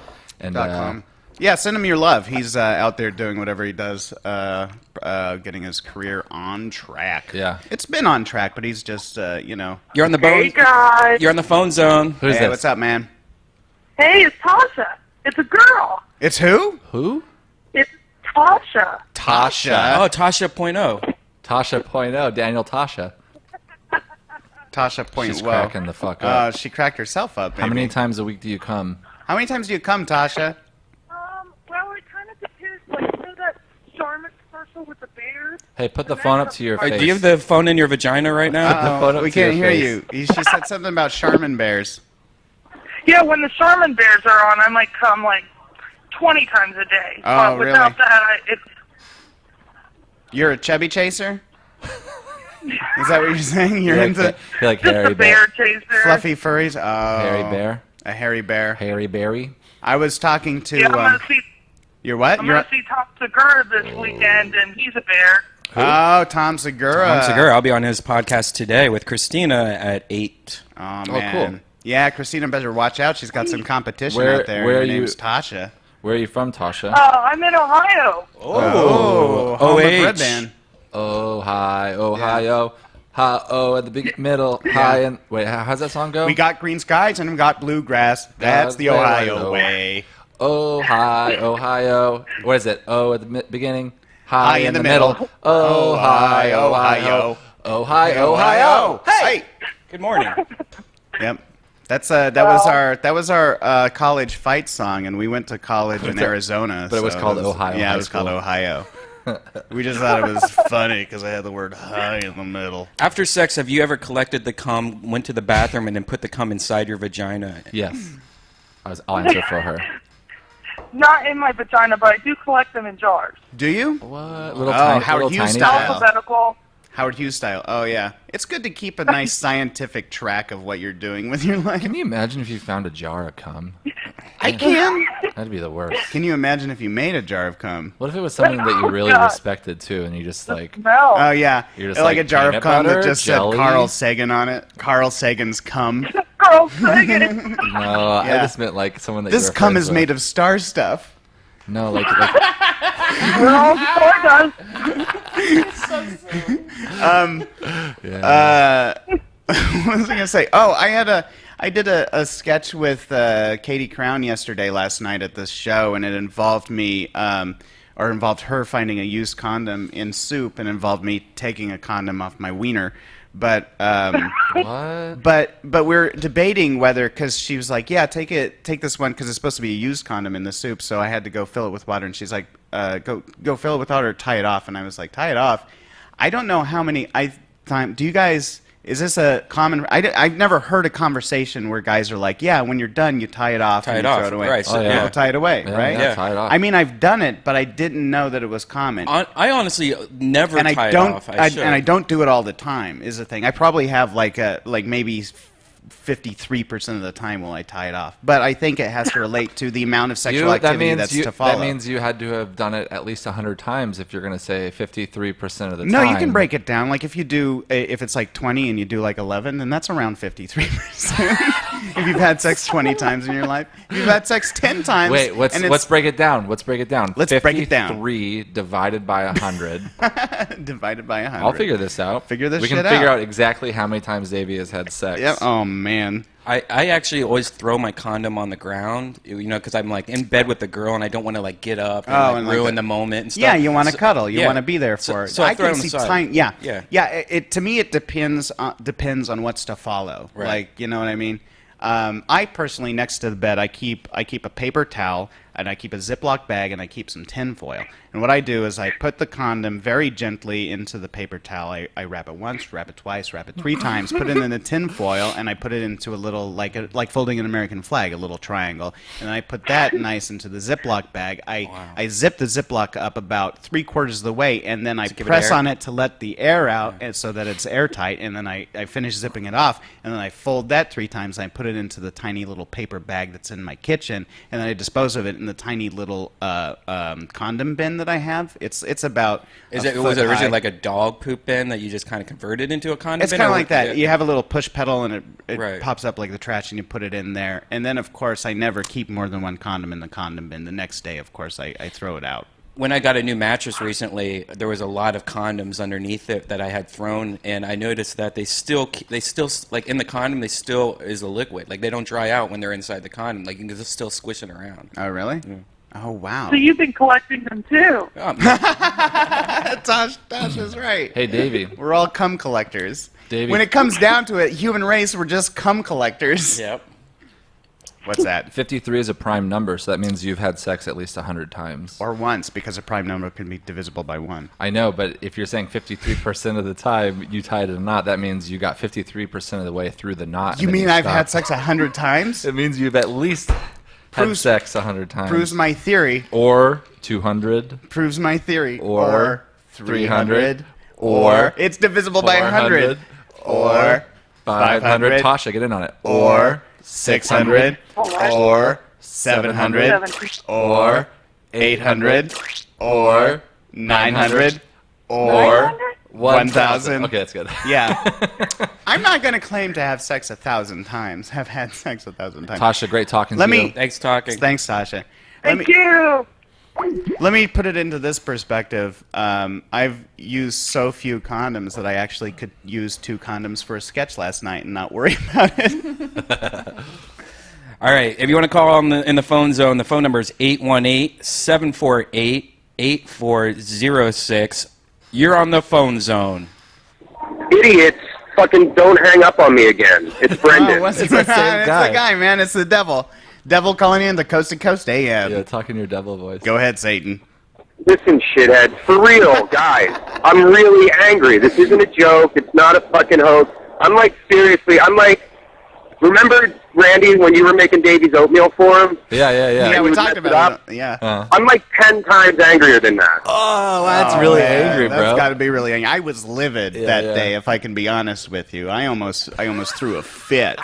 And .com. Yeah, send him your love. He's out there doing whatever he does, getting his career on track. Yeah. It's been on track, but he's just, you know. You're on the Hey, phone. guys. You're on the phone zone. who's Hey, this? what's up, man? Hey, it's Tasha. It's a girl. It's who? Who? It's Tasha. Tasha. Oh, Tasha Point Oh. Tasha Point Oh, Daniel Tasha. Tasha Point. She's Whoa. cracking the fuck up. She cracked herself up. How maybe. many times a week do you come? How many times do you come, Tasha? Well, it kind of depends. Like, you know that Charmin commercial with the bears? Hey, put the phone up to your face. Do you have the phone in your vagina right now? phone up We to your can't hear face. you. She said something about Charmin bears. Yeah, when the Charmin bears are on, I might come like 20 times a day. Oh, but without really? that, it's You're a chubby chaser? Is that what you're saying? You're like into You're like just Harry a bear Bear. chaser. fluffy furries? Oh. Hairy Bear. A hairy bear. Harry Berry. I was talking to... Yeah, I'm gonna see. you're what? I'm You're, gonna see Tom Segura this weekend, and he's a bear. oh, Tom Segura. Tom Segura. I'll be on his podcast today with Christina at 8. Oh, Oh, man. cool. Yeah, Christina better watch out. She's got some competition Where- out there. where Her are you- name's Tasha. Where are you from, Tasha? I'm in Ohio. Oh, home of OH. Red Band. Ohio. Hi-oh at the big middle. Hi and... Wait, how's that song go? We got green skies and we got bluegrass. That's the Ohio way. Ohio. What is it? O at the beginning. High in the middle. Ohio. Ohio. Hey! Good morning. Yep. That was our college fight song, and we went to college in Arizona. but it was so called Ohio Yeah, High it was called School. Ohio. We just thought it was funny because I had the word high in the middle. After sex, have you ever collected the cum, went to the bathroom, and then put the cum inside your vagina? Yes. I'll answer for her. Not in my vagina, but I do collect them in jars. Do you? What? Little Oh, tiny, Howard little Hughes tiny style. Alphabetical. Howard Hughes style. Oh, yeah. It's good to keep a nice scientific track of what you're doing with your life. Can you imagine if you found a jar of cum? I can. That'd be the worst. Can you imagine if you made a jar of cum? What if it was something that you really God. respected too, and you just like No. Oh, yeah. You're just like like a jar of peanut cum butter, that just jelly? said Carl Sagan on it. Carl Sagan's cum. Girl, Sagan. no? I Yeah. just meant like someone that This you were cum friends is with. made of star stuff. No, like Girl, sure does. yeah. What was I gonna say? Oh, I did a sketch with Katie Crown yesterday last night at this show, and it involved me, or involved her finding a used condom in soup, and involved me taking a condom off my wiener. But what? but we're debating whether, because she was like, yeah, take this one because it's supposed to be a used condom in the soup. So I had to go fill it with water, and she's like, go fill it with water, tie it off, and I was like, tie it off. I don't know how many do you guys? Is this a common? I've never heard a conversation where guys are like, yeah, when you're done, you tie it off and you throw it away. Right. So, Oh, yeah. People tie it away, Yeah, right? yeah, tie it off. I mean, I've done it, but I didn't know that it was common. I honestly never And tie I don't, it off. I should. and I don't do it all the time. Is the thing. I probably have maybe 53% of the time will I tie it off. But I think it has to relate to the amount of sexual activity that's to follow. That means you had to have done it at least 100 times if you're going to say 53% of the time. No, you can break it down. Like if it's like 20 and you do like 11, then that's around 53%. If you've had sex 20 times in your life. If you've had sex 10 times. Wait, let's break it down. Let's break it down. Let's break it down. 53 divided by 100. Divided by 100. I'll figure this out. Figure this We shit can out. figure out exactly how many times Davey has had sex. Yep. Oh, man. I actually always throw my condom on the ground, because I'm like in bed with the girl and I don't want to like get up and ruin the moment and stuff. Yeah, you want to cuddle. You want to be there for it. So I throw it on the side. Yeah. To me, it depends on what's to follow. Right. Like, you know what I mean? I personally, next to the bed, I keep a paper towel, and I keep a Ziploc bag, and I keep some tin foil. And what I do is I put the condom very gently into the paper towel. I wrap it once, wrap it twice, wrap it 3 times, put it in the tin foil, and I put it into a little, like folding an American flag, a little triangle. And I put that nice into the Ziploc bag. I zip the Ziploc up about 3/4 of the way, and then I press on it to let the air out and so that it's airtight, and then I finish zipping it off, and then I fold that 3 times, and I put it into the tiny little paper bag that's in my kitchen, and then I dispose of it in the tiny little condom bin that I have. It's about was it originally like a dog poop bin that you just kind of converted into a condom bin? It's kind of like that. Yeah. You have a little push pedal and it pops up like the trash and you put it in there. And then, of course, I never keep more than 1 condom in the condom bin. The next day, of course, I throw it out. When I got a new mattress recently, there was a lot of condoms underneath it that I had thrown, and I noticed that they still like in the condom, they still is a liquid. Like they don't dry out when they're inside the condom. Like you can just still squish it around. Oh, really? Yeah. Oh, wow. So you've been collecting them too. Tosh is right. Hey, Davey. We're all cum collectors. Davey. When it comes down to it, human race, we're just cum collectors. Yep. What's that? 53 is a prime number, so that means you've had sex at least 100 times. Or once, because a prime number can be divisible by 1. I know, but if you're saying 53% of the time you tied a knot, that means you got 53% of the way through the knot. You mean I've had sex 100 times? It means you've at least had sex 100 times. Proves my theory. Or 200. Proves my theory. Or 300. Or it's divisible by 100. Or 500. Tasha, get in on it. Or 600. Or 700. Or 800. Or 900. Or 1,000. Okay, that's good. Yeah. I'm not going to claim to have sex 1,000 times. Have had sex 1,000 times. Tasha, great talking to you. Thanks talking. Thanks, Tasha. Thank you. Let me put it into this perspective. I've used so few condoms that I actually could use 2 condoms for a sketch last night and not worry about it. All right. If you want to call in the phone zone, the phone number is 818-748-8406. You're on the phone zone. Idiots, fucking don't hang up on me again. It's Brendon. It's the same guy. the guy, man. It's the devil. Devil calling in the Coast to Coast AM. Yeah, talking your devil voice. Go ahead, Satan. Listen, shithead, for real, guys, I'm really angry. This isn't a joke. It's not a fucking hoax. I'm like, seriously, remember, Randy, when you were making Davey's oatmeal for him? Yeah. Yeah, we talked about it. Yeah. I'm like 10 times angrier than that. Oh, that's really man, angry, bro. That's got to be really angry. I was livid that yeah. day, if I can be honest with you. I almost threw a fit.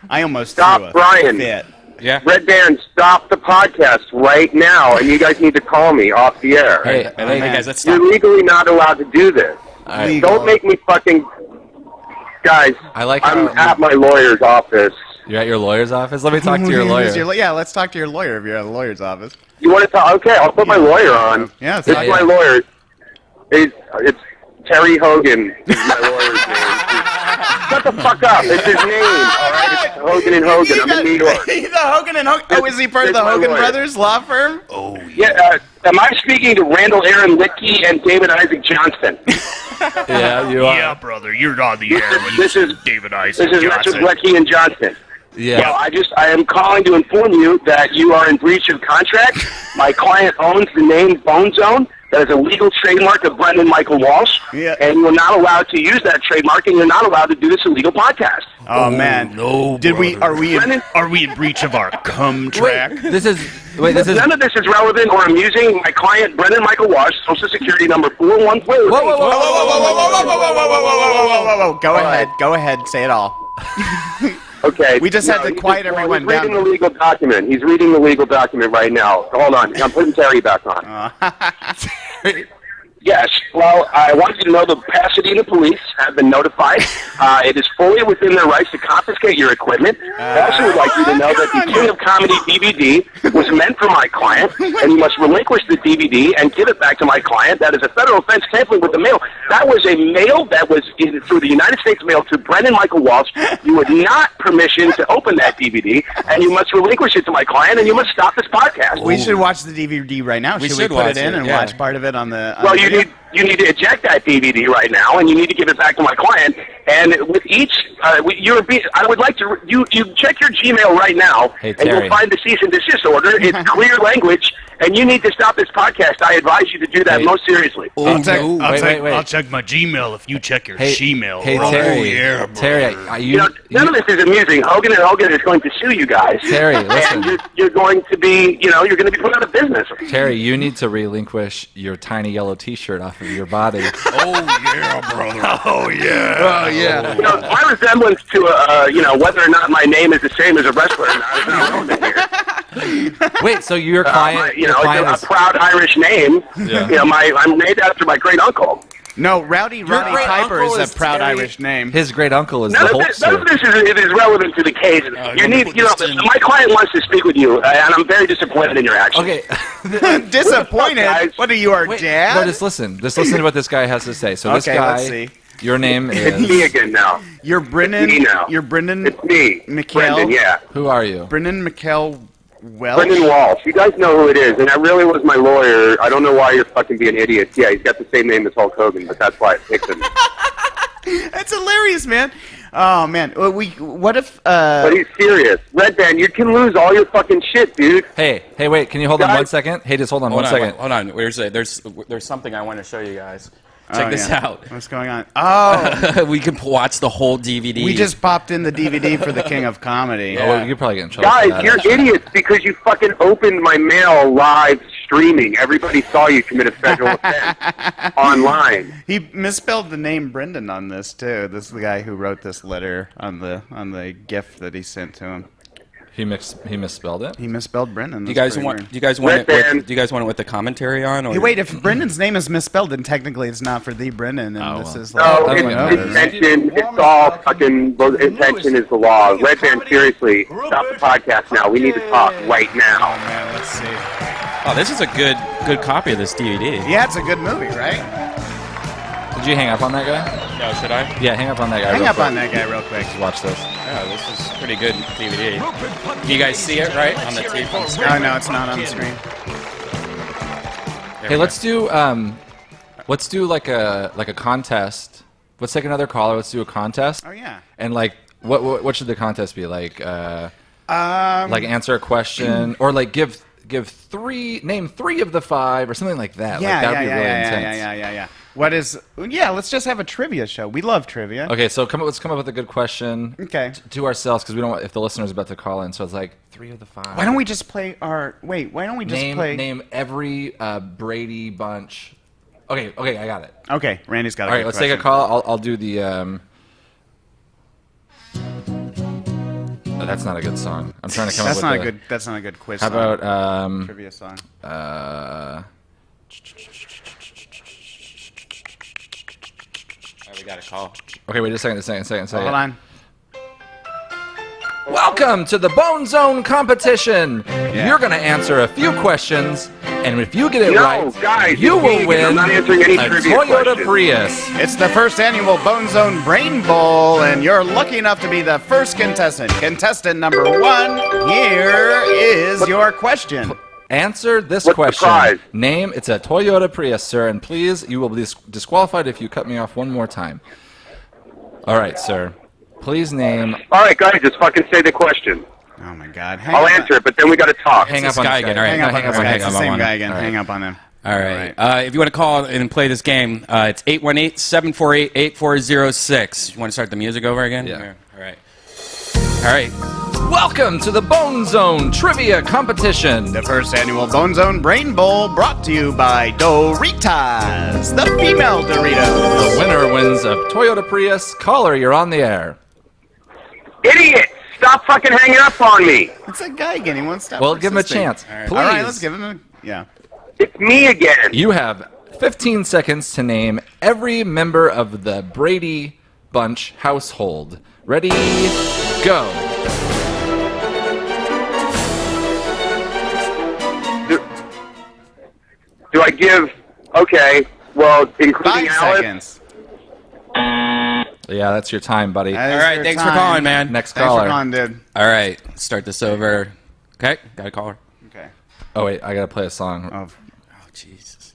I almost Stop, threw a Brian. fit. Yeah. Red Band, stop the podcast right now, and you guys need to call me off the air. Hey, Hey, guys, let's stop. You're legally not allowed to do this. right. Don't make me fucking... Guys, I like I'm how- at my lawyer's office. You're at your lawyer's office? Let me talk to your lawyer. Yeah, let's talk to your lawyer if you're at the lawyer's office. You want to talk? Okay, I'll put my lawyer on. Yeah, This is my lawyer. It's Terry Hogan. Is my lawyer's name. Shut the fuck up. It's his name. All right, it's Hogan and Hogan. I'm in New York. The Hogan and Hogan. Oh, is he part of the It's my Hogan lawyer. Brothers law firm? Yeah. Am I speaking to Randall Aaron Liedtke and David Isaac Johnson? Yeah, you are. Yeah, brother, you're on the air when This is David Isaac This is Richard Johnson. Liedtke and Johnson. Yeah. Well, I am calling to inform you that you are in breach of contract. My client owns the name Bone Zone. That is a legal trademark of Brendon Michael Walsh. Yeah. And you are not allowed to use that trademark, and you're not allowed to do this illegal podcast. Oh, man. No, Did we? brother. Are we in breach of our cum track? This is None of this is relevant or amusing. My client, Brendon Michael Walsh, Social Security number 413. Whoa. Go ahead. Say it all. Okay. We just had to quiet everyone He's reading down. the legal document. He's reading the legal document right now. Hold on. I'm putting Terry back on. Yes. Well, I want you to know the Pasadena police have been notified. It is fully within their rights to confiscate your equipment. I also would like you to know that the King of Comedy DVD was meant for my client, and you must relinquish the DVD and give it back to my client. That is a federal offense tampering with the mail. That was a mail that was through the United States mail to Brendon Michael Walsh. You would not permission to open that DVD, and you must relinquish it to my client, and you must stop this podcast. We should watch the DVD right now. Should we put it in and watch part of it on the? Well, you need to eject that DVD right now, and you need to give it back to my client. And with each, I would like to you check your Gmail right now, and you'll find the cease and desist order. It's clear language, and you need to stop this podcast. I advise you to do that most seriously. I'll check my Gmail if you check your Gmail. Hey, bro. Terry. Oh, yeah, bro. Terry, None of this is amusing. Hogan and Hogan is going to sue you guys. Terry, listen. And you're going to be, you're going to be put out of business. Terry, you need to relinquish your tiny yellow T-shirt off of your body. Oh yeah, brother. Oh yeah. Oh yeah. My resemblance to whether or not my name is the same as a wrestler or not is irrelevant here. Wait, so your client, it's a proud Irish name. Yeah. I'm named after my great uncle. No, Rowdy great Piper uncle is a proud Terry. Irish name. His great uncle is None the of Hulkster. this is relevant to the case. My client wants to speak with you, and I'm very disappointed in your actions. Okay. Disappointed? What are you, our dad? No, just listen. Just listen to what this guy has to say. So this Okay, guy, let's see. your name It's is. me again now. You're Brendan. It's me now. You're Brendan. It's me. Mikhail. Brendon, yeah. Who are you? Brendan Mikhail Welsh. Brendon Walsh. You guys know who it is, and that really was my lawyer. I don't know why you're fucking being idiots. Yeah, he's got the same name as Hulk Hogan, but that's why I picked him. That's hilarious, man. Oh man, what if? But he's serious. Red Band, you can lose all your fucking shit, dude. Hey, wait. Can you hold on 1 second? Hey, just hold on one second. Hold on. There's something I want to show you guys. Check this out. What's going on? Oh, We can watch the whole DVD. we just popped in the DVD for the King of Comedy. Oh, you could probably get in trouble. for Guys, that, you're actually. idiots because you fucking opened my mail live streaming. Everybody saw you commit a federal offense online. He misspelled the name Brendan on this too. This is the guy who wrote this letter on the gift that he sent to him. He misspelled it. He misspelled Brendan. Do you guys want it with the commentary on? Or Hey, wait! If Brendan's name is misspelled, then technically it's not for the Brendan, and this is No, like intention. It's all fucking. Intention is the law. Red Band, seriously, stop the podcast now. We need to talk right now. Man, let's see. Oh, this is a good copy of this DVD. Yeah, it's a good movie, right? Did you hang up on that guy? No, should I? Yeah, hang up on that guy. Hang real up quick. on that guy real quick. Just watch this. Yeah, this is pretty good DVD. Do you guys see it right on the TV? Oh no, it's not on the screen. Hey, let's do like a contest. Let's take another caller. Let's do a contest. Oh yeah. And like, what should the contest be? Like answer a question or like name three of the five or something like that. Yeah, like, that'd be really intense. yeah. What is? Yeah, let's just have a trivia show. We love trivia. Okay, so let's come up with a good question. Okay. To ourselves because we don't want if the listener's about to call in. So it's like 3 of the 5. Why don't we just play our? Wait, why don't we just play? Name every Brady bunch. Okay, I got it. Okay, Randy's got. All right, let's take a call. I'll do the. Oh, that's not a good song. I'm trying to come up with. That's not a good quiz. How song. about trivia song? We got a call. Okay, wait a second. Hold on. Welcome to the Bone Zone competition. You're going to answer a few questions, and if you get it right, guys, you will win I'm not answering any a trivia Toyota questions. Prius. It's the first annual Bone Zone Brain Bowl, and you're lucky enough to be the first contestant. Contestant number 1, here is your question. Answer this What's the question. prize? Name, it's a Toyota Prius, sir, and please, you will be disqualified if you cut me off one more time. All right, sir. Please name. All right, guys, just fucking say the question. Oh my God! I'll answer it, but then we got to talk. Hang up on guy this guy again. All right, Hang up on hang this up on guy. him. It's the same guy again. All right. Hang up on him. All right. If you want to call and play this game, it's 818-748-8406. You want to start the music over again? Yeah. All right. Welcome to the Bone Zone Trivia Competition. The first annual Bone Zone Brain Bowl brought to you by Doritas, the female Doritos. The winner wins a Toyota Prius. Caller, you're on the air. Idiots! Stop fucking hanging up on me. It's that guy again. He won't stop. Well, give him a persisting. chance. All right. Please. All right, let's give him a yeah. It's me again. You have 15 seconds to name every member of the Brady Bunch household. Ready, go. Do I give? Okay. Well, including 5 Alice. seconds. Yeah, that's your time, buddy. That is All right, your thanks time. for calling, man. Next Thanks caller. for calling, dude. All right, let's start this over. Okay, got a caller. Okay. Oh, wait, I got to play a song. Oh, Oh, Jesus.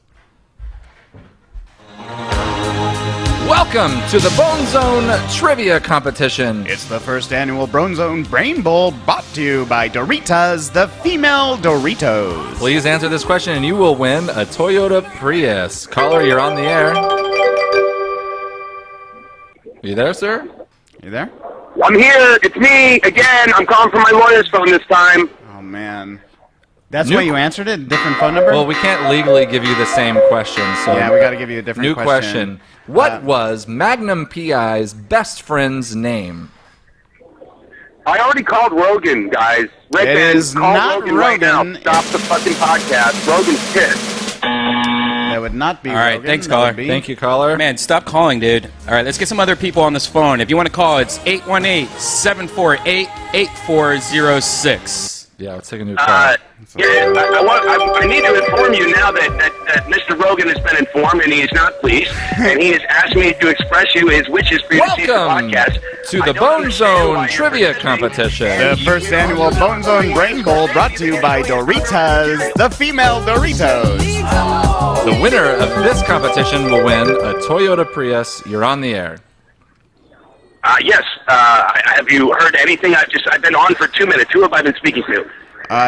Welcome to the Bone Zone Trivia Competition. it's the first annual Bone Zone Brain Bowl brought to you by Doritos, the female Doritos. Please answer this question and you will win a Toyota Prius. Caller, you're on the air. You there, sir? You there? I'm here. It's me again. I'm calling from my lawyer's phone this time. Oh, man. That's New- why you answered it? Different phone number? Well, we can't legally give you the same question, so yeah, we got to give you a different new question. What was Magnum PI's best friend's name? I already called Rogan, guys. Red It Man, is call not Rogan right now. Rogan. Stop the fucking podcast. Rogan's pissed. That would not be All right, Rogan. thanks, That caller. would be- Thank you, caller. Man, stop calling, dude. All right, let's get some other people on this phone. If you want to call, it's 818-748-8406. Yeah, let's take a new call. I need to inform you now that Mr. Rogan has been informed and he is not pleased, and he has asked me to express you his wishes for you to see the Welcome podcast. to I the don't Bone understand why Zone you're Trivia resisting. Competition. The first annual Bone Zone Brain Bowl brought to you by Doritos, the female Doritos. The winner of this competition will win a Toyota Prius. You're on the air. Yes. Have you heard anything? I've been on for 2 minutes. Who have I been speaking to?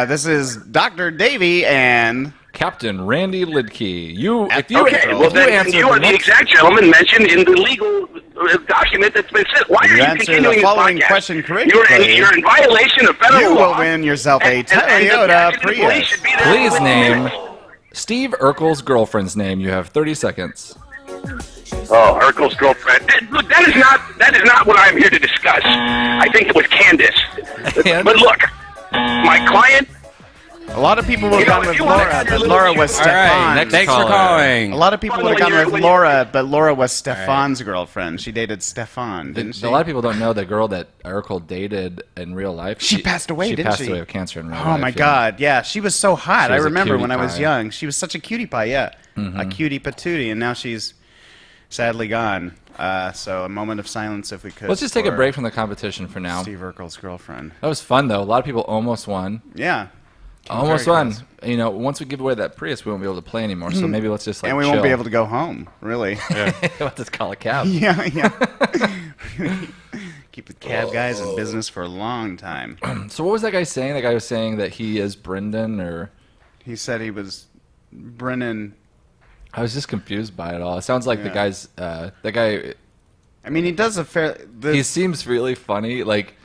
This is Dr. Davey and... Captain Randy Liedtke. If you Okay, well if you then answer you the are the next- exact gentleman mentioned in the legal document that's been sent. Why You are you answer continuing the following this podcast? question correctly. You're in violation of federal You law. will win yourself a And the Toyota captain of the police Prius. should be there Please with name me. Steve Urkel's girlfriend's name. You have 30 seconds. Oh, Urkel's girlfriend. Look, that is not what I'm here to discuss. I think it was Candace. And- But look, my client. A lot of people would have You know, gone if with you wanna Laura, add your but little Laura was All right, Stefan. thanks for caller. calling. A lot of people would have When gone you're- with when you're- Laura, but Laura was Stefan's girlfriend. She dated Stefan, didn't she? A lot of people don't know the girl that Urkel dated in real life. She passed away, She didn't passed she? away of cancer in real life. Oh my yeah. God! Yeah, she was so hot. She I was a remember cutie when I was pie. young. She was such a cutie pie. Yeah, a cutie patootie, and now she's sadly gone. So a moment of silence, if we could. Let's just take a for break from the competition for now. Steve Urkel's girlfriend. That was fun though. A lot of people almost won. Yeah, Almost very won. close. You know, once we give away that Prius, we won't be able to play anymore. So maybe let's just like and we chill. won't be able to go home. Really. Let's just call a cab. yeah, yeah. Keep the cab guys in business for a long time. So what was that guy saying? That guy was saying that he is Brendon, or He said he was Brennan. I was just confused by it all. It sounds like the Yeah. guy's that guy. I mean, he does a fair. He seems really funny. Like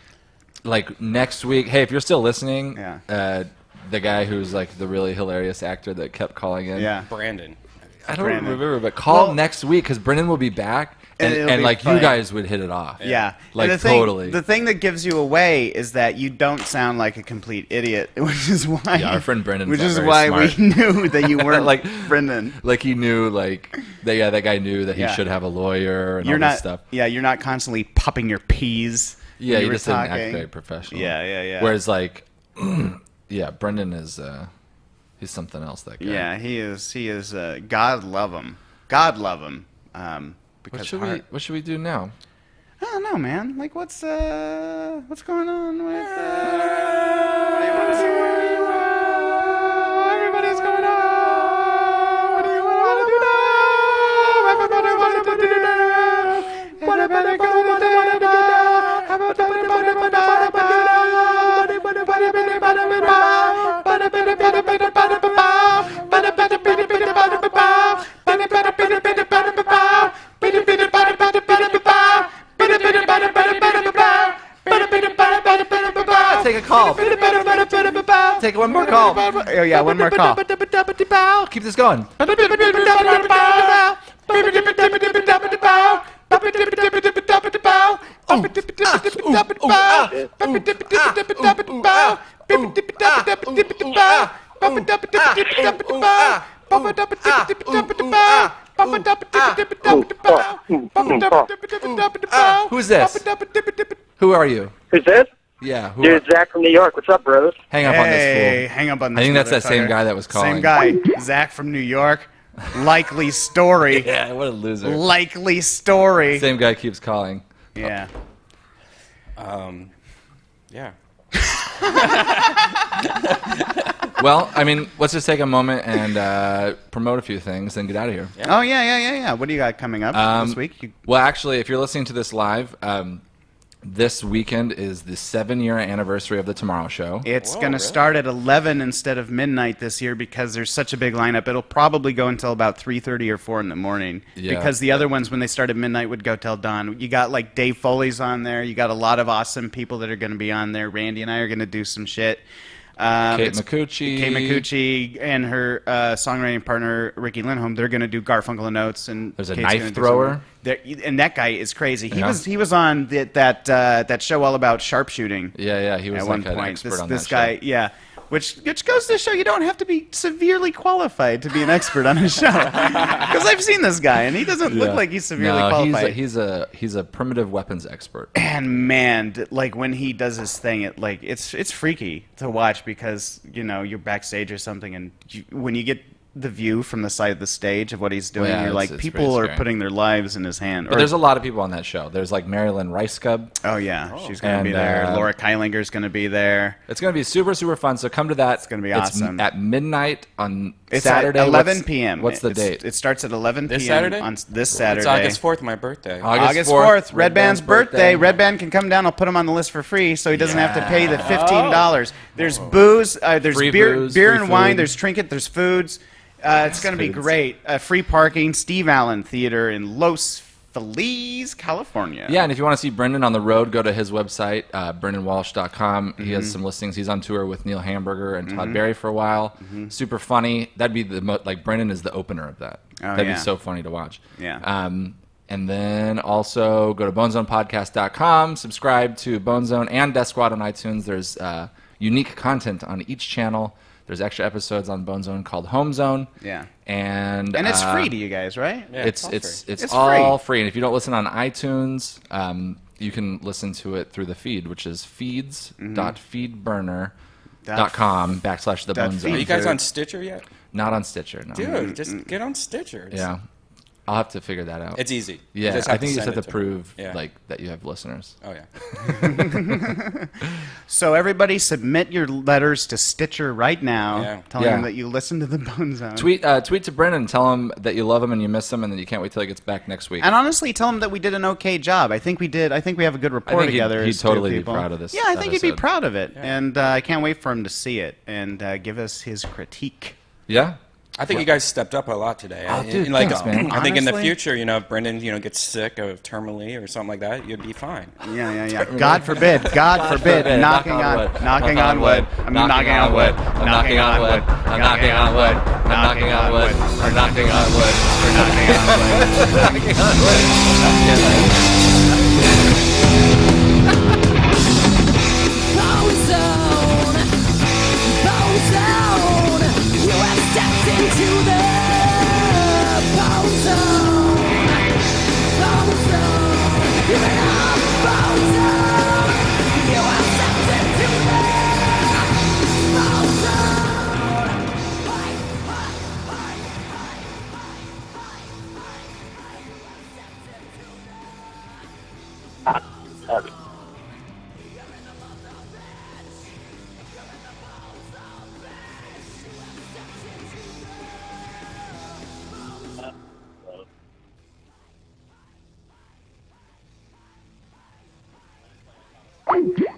next week. Hey, if you're still listening, Yeah. the guy who's like the really hilarious actor that kept calling in. Yeah. Brandon. I don't Brandon. remember, but call Well- next week because Brendan will be back, And and, it'll be like funny. you guys would hit it off. Yeah, like and the thing, totally. The thing that gives you away is that you don't sound like a complete idiot, which is why. Yeah, our friend Brendan's Which not is very why smart. we knew that you weren't Like- Brendan. Like he knew, like that guy knew that he Yeah. should have a lawyer and You're all not. this stuff. Yeah, you're not constantly popping your peas. Yeah, when he you were just didn't act talking. very professional. Yeah, yeah, yeah. Whereas like, yeah, Brendan is he's something else. That guy. Yeah, he is. He is. God love him. God love him. Because What should we do now? I don't know, man. Like, what's going on with? What do you want to do? Everybody's going on. What do you want to do now? Everybody wants to do now. Everybody going to do now. Take a call. Take one more call. Oh yeah, one more call. Keep this going. Who's this? Who are you? Who's this? Yeah. Who Dude, Zach from New York. What's up, bros? Hang up on this fool. Hang up on this I think that's that same motherfucker. guy that was calling. Same guy. Zach from New York. Likely story. Yeah, what a loser. Likely story. Same guy keeps calling. Yeah. Yeah. Well, I mean, let's just take a moment and promote a few things and get out of here. Oh, yeah. What do you got coming up this week? Well, actually, if you're listening to this live, this weekend is the 7-year anniversary of The Tomorrow Show. It's going to start at 11 instead of midnight this year because there's such a big lineup. It'll probably go until about 3:30 or 4 in the morning. Yeah. Because the other ones, when they start at midnight, would go till dawn. You got like Dave Foley's on there. You got a lot of awesome people that are going to be on there. Randy and I are going to do some shit. Kate McCucci and her songwriting partner Ricky Lindholm. They're going to do Garfunkel and Oates, and There's a Kate's knife gonna do thrower. and that guy is crazy. Yeah. He was on that show all about sharpshooting. Yeah, he was At like one an point, expert on this that guy, show. yeah. Which goes to show you don't have to be severely qualified to be an expert on a show. Because I've seen this guy, and he doesn't look like he's severely qualified. He's a primitive weapons expert. And man, like when he does his thing, it's freaky to watch because you're backstage or something, and when you get the view from the side of the stage of what he's doing, Yeah, you're like, it's people pretty are scary. putting their lives in his hand. But there's a lot of people on that show. There's like Marilyn Rice-Cub. Oh yeah, she's gonna be And, there. Laura Keilinger's gonna be there. It's going to be super, super fun. So come to that. It's going to be awesome. At midnight on It's Saturday. at 11 p.m. What's the date? It starts at 11 p.m. This Saturday? on this Saturday. It's August 4th, my birthday. August 4th, Red Band's birthday. Red Band can come down. I'll put him on the list for free, so he doesn't have to pay the $15. There's booze. There's Free beer, booze, beer free and wine. food. There's trinket. There's foods. It's going to be great. Free parking. Steve Allen Theater in Los Feliz, California. Yeah, and if you want to see Brendon on the road, go to his website, BrendonWalsh.com. He has some listings. He's on tour with Neil Hamburger and Todd Barry for a while. Super funny. That'd be like Brendon is the opener of that. That'd be so funny to watch. Yeah. And then also go to BoneZonePodcast.com, subscribe to Bone Zone and Death Squad on iTunes. There's unique content on each channel. There's extra episodes on Bone Zone called Home Zone. Yeah. And it's free to you guys, right? Yeah, it's It's all free. And if you don't listen on iTunes, you can listen to it through the feed, which is feeds.feedburner.com/the Bone Are Zone. you guys on Stitcher yet? Not on Stitcher, no. Dude, just get on Stitcher. Yeah. I'll have to figure that out. It's easy. Yeah, just I think you just send have to it me. prove Yeah. like that you have listeners. Oh, yeah. So everybody submit your letters to Stitcher right now, Yeah. telling Yeah. them that you listen to the Bone Zone. Tweet to Brendon, tell him that you love him and you miss him, and that you can't wait till he gets back next week. And honestly, tell them that we did an okay job. I think we did. I think we have a good rapport he'd- together. he'd as two totally be people. proud of this Yeah, I think he'd be episode. proud of it, and I can't wait for him to see it and give us his critique. Yeah. I think you guys stepped up a lot today. Oh, dude, like, thanks, man. I think in the Honestly? future, if Brendan, gets sick of terminally or something like that, you'd be fine. Yeah. God forbid. God forbid. Knocking on wood. Knocking on wood. I'm knocking on wood. Knocking on wood. I'm knocking on wood. Knocking on wood. We're knocking on wood. We're knocking on wood. Knocking on wood.